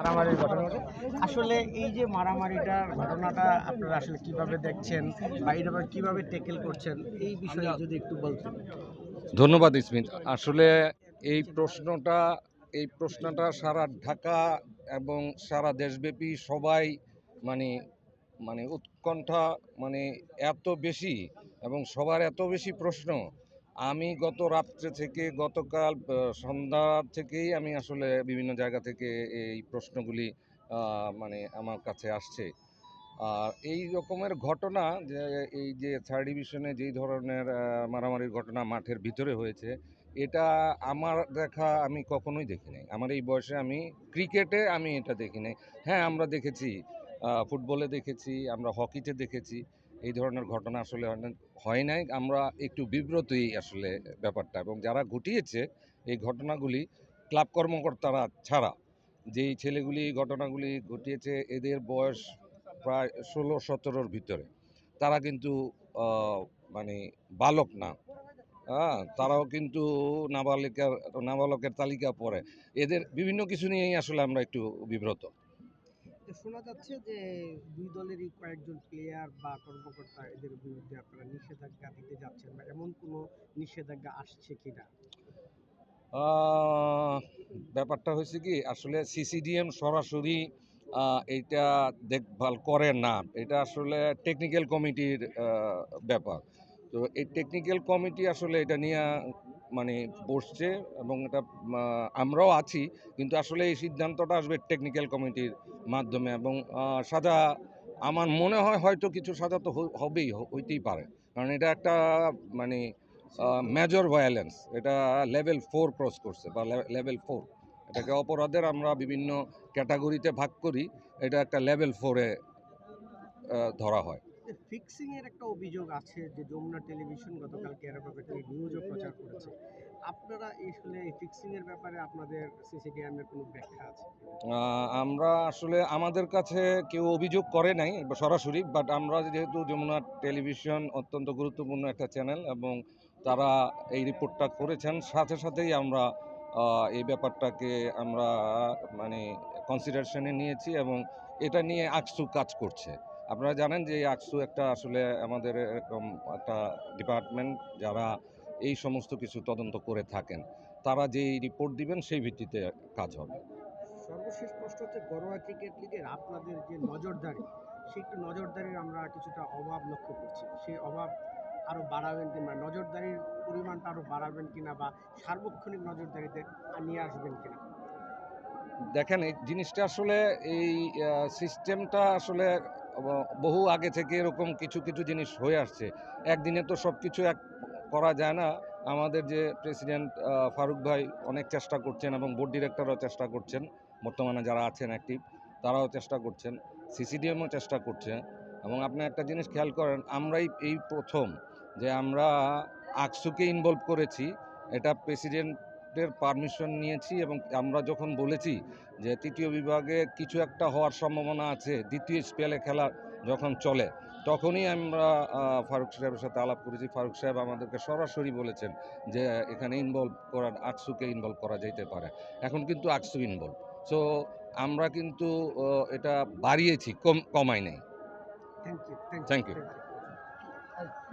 মারামারির ঘটনা ঘটে। আসলে এই যে মারামারিটার ঘটনাটা আপনারা আসলে কিভাবে দেখছেন বা এটা কিভাবে ট্যাকেল করছেন এই বিষয়ে যদি একটু বলতেন। ধন্যবাদ স্মিত। আসলে এই প্রশ্নটা এই প্রশ্নটা সারা ঢাকা এবং সারা দেশব্যাপী সবাই মানে মানে উৎকণ্ঠা মানে এত বেশি এবং সবার এত বেশি প্রশ্ন। আমি গত রাত্রে থেকে গতকাল সন্ধ্যা থেকেই আমি আসলে বিভিন্ন জায়গা থেকে এই প্রশ্নগুলি মানে আমার কাছে আসছে। আর এই রকমের ঘটনা যে এই যে থার্ড ডিভিশনে যেই ধরনের মারামারির ঘটনা মাঠের ভিতরে হয়েছে, এটা আমার দেখা আমি কখনোই দেখি নাই। আমার এই বয়সে আমি ক্রিকেটে আমি এটা দেখি নাই। হ্যাঁ, আমরা দেখেছি, ফুটবলে দেখেছি, আমরা হকিতে দেখেছি। এই ধরনের ঘটনা আসলে হয় নাই। আমরা একটু বিব্রতই আসলে ব্যাপারটা, এবং যারা ঘটিয়েছে এই ঘটনাগুলি ক্লাব কর্মকর্তারা ছাড়া যেই ছেলেগুলি এই ঘটনাগুলি ঘটিয়েছে এদের বয়স প্রায় ১৬-১৭-র ভিতরে। তারা কিন্তু আহ, মানে বালক না। হ্যাঁ, তারাও কিন্তু নাবালকের তালিকা পড়ে। এদের বিভিন্ন কিছু নিয়েই আসলে আমরা একটু বিব্রত। শোনা যাচ্ছে যে দুই দলেরই কয়েকজন প্লেয়ার বা কর্মকর্তা এদের বিরুদ্ধে আপনারা নিষেধাজ্ঞা দিতে যাচ্ছেন বা এমন কোনো নিষেধাজ্ঞা আসছে কিনা। আহ, ব্যাপারটা হয়েছে কি, আসলে সিসিডিএম সরাসরি এইটা দেখভাল করে না। এটা আসলে টেকনিক্যাল কমিটির ব্যাপার। তো এই টেকনিক্যাল কমিটি আসলে এটা নিয়ে মানে বসছে, এবং এটা আমরাও আছি, কিন্তু আসলে এই সিদ্ধান্তটা আসবে টেকনিক্যাল কমিটির মাধ্যমে, এবং সাজা আমার মনে হয় হয়তো কিছু সাজা তো হবেই, হইতেই পারে, কারণ এটা একটা মানে মেজর ভায়োলেন্স। এটা লেভেল 4 ক্রস করছে, বা লেভেল 4। এটাকে অপরাধের আমরা বিভিন্ন ক্যাটাগরিতে ভাগ করি। এটা একটা লেভেল 4-এ ধরা হয়। ফিক্সিং এর একটা অভিযোগ আছে যে যমুনা টেলিভিশন গতকালকে এরকম একটি নিউজও প্রচার করেছে। আপনারা আসলে এই ফিক্সিং এর ব্যাপারে আপনাদের সিসিডিএম এর কোনো ব্যাখ্যা আছে? আমরা আসলে আমাদের কাছে কেউ অভিযোগ করে নাই সরাসরি, বাট আমরা যেহেতু যমুনা টেলিভিশন অত্যন্ত গুরুত্বপূর্ণ একটা চ্যানেল, এবং তারা এই রিপোর্টটা করেছেন, সাথে সাথেই আমরা এই ব্যাপারটাকে আমরা মানে কনসিডারেশনে নিয়েছি, এবং এটা নিয়ে আকসু কাজ করছে। আপনারা জানেন যে এই আকসু একটা আসলে আমাদের এরকম একটা ডিপার্টমেন্ট, যারা এই সমস্ত কিছু তদন্ত করে থাকেন। তারা যেই রিপোর্ট দিবেন সেই ভিত্তিতে কাজ হবে। সর্বশেষ প্রশ্ন হচ্ছে ঘরোয়া ক্রিকেট লিগের আপনাদের যে নজরদারি, সেই একটু নজরদারির আমরা কিছুটা অভাব লক্ষ্য করছি। সেই অভাব আরো বাড়াবেন কিংবা নজরদারির পরিমাণটা আরো বাড়াবেন কিনা বা সার্বক্ষণিক নজরদারিতে নিয়ে আসবেন কিনা? দেখেন, এই জিনিসটা আসলে এই সিস্টেমটা আসলে বহু আগে থেকে এরকম কিছু কিছু জিনিস হয়ে আসছে। একদিনে তো সব কিছু করা যায় না। আমাদের যে প্রেসিডেন্ট ফারুক ভাই অনেক চেষ্টা করছেন, এবং বোর্ড ডিরেক্টরও চেষ্টা করছেন, বর্তমানে যারা আছেন অ্যাক্টিভ তারাও চেষ্টা করছেন, সিসিডিএমও চেষ্টা করছে। এবং আপনি একটা জিনিস খেয়াল করেন, আমরাই এই প্রথম যে আমরা আকসুকে ইনভলভ করেছি। এটা প্রেসিডেন্টের পারমিশন নিয়েছি, এবং আমরা যখন বলেছি যে তৃতীয় বিভাগে কিছু একটা হওয়ার সম্ভাবনা আছে দ্বিতীয় স্পেলে খেলা যখন চলে, তখনই আমরা ফারুক সাহেবের সাথে আলাপ করেছি। ফারুক সাহেব আমাদেরকে সরাসরি বলেছেন যে এখানে ইনভলভ করার আকসুকে ইনভলভ করা যেতে পারে। এখন কিন্তু আকসু ইনভলভ। সো আমরা কিন্তু এটা বাড়িয়েছি, কমাই নাই। Thank you, thank you, thank you. Thank you.